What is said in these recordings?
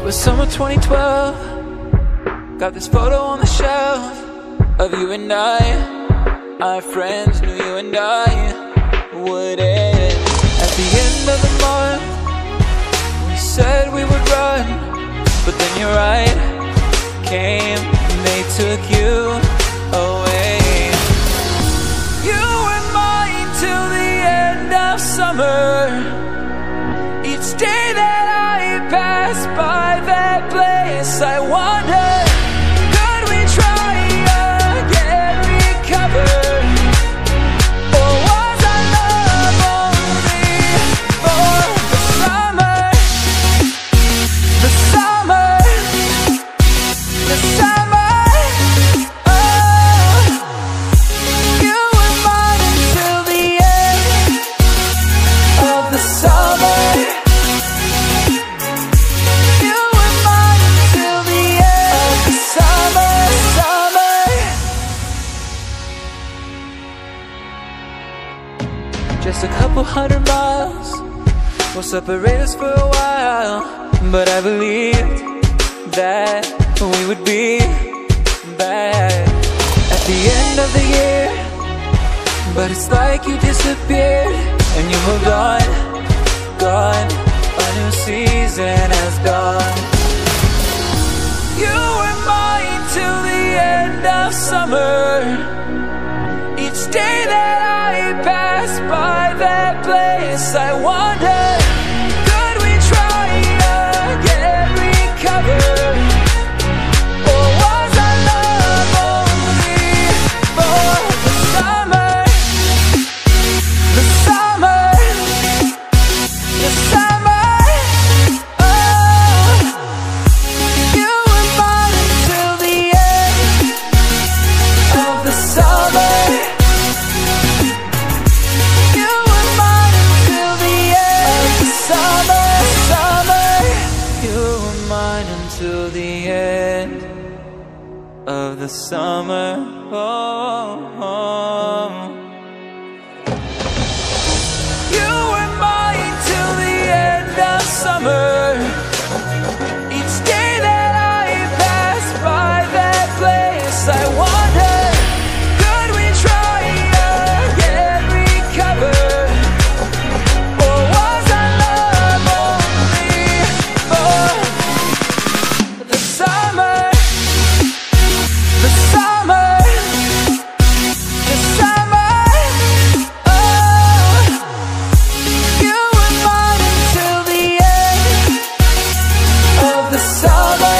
It was summer 2012. Got this photo on the shelf of you and I. Our friends knew you and I would end. At the end of the month, we said we would run, but then your right came and they took you away. You were mine till the end of summer. Each day that I pass by that place, I wonder, could we try again, recover? Or was our love only for the summer? The summer, the summer. Oh, you were mine until the end of the summer. Just a couple 100 miles will separate us for a while, but I believed that we would be back at the end of the year. But it's like you disappeared and you moved on, gone. A new season has gone. You were mine till the end of summer. Each day that I pass by that place, I wonder, could we try again, recover? Or was our love only for the summer? The summer, the summer. Oh, you were mine until the end of the summer. Till the end of the summer. Oh, oh. You were mine till the end of summer. Each day that I pass by that place, I wonder, could we try again, recover? Or was our love only for the summer, the summer, the summer. Oh, you were mine until the end of the summer.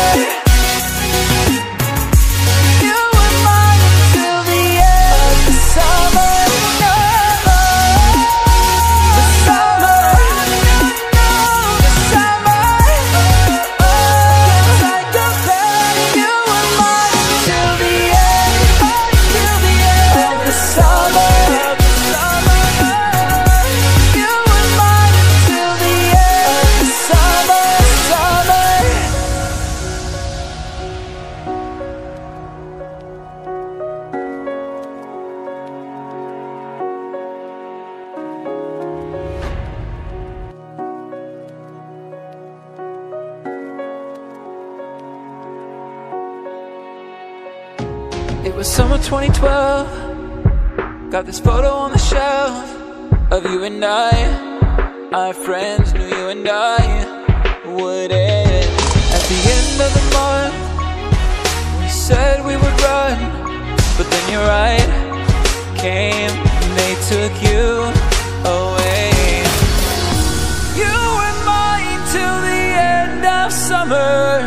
You were mine until the end of the summer. The summer, the summer. Oh, like a bird, you were mine until the end of the summer. You were mine until the end of the summer, summer. It was summer 2012. Got this photo on the shelf of you and I. Our friends knew you and I would end. At the end of the month, we said we would run, but then your right came and they took you away. You were mine till the end of summer.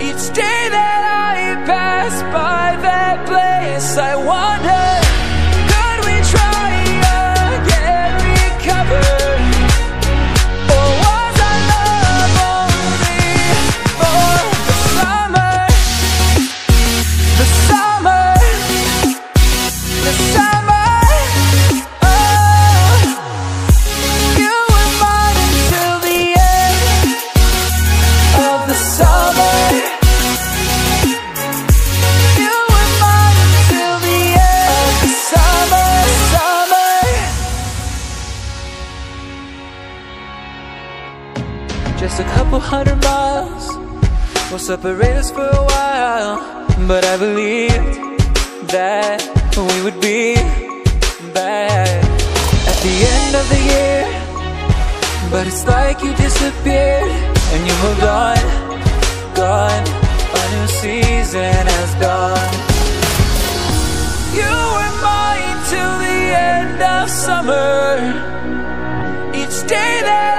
Each day that I pass by that place, I wonder, could we try again, recover? Or was our love only for the summer? The summer, the summer. Oh, Just a couple 100 miles will separate us for a while, but I believed that we would be back at the end of the year. But it's like you disappeared and you moved on, gone. A new season has gone. You were mine till the end of summer. Each day that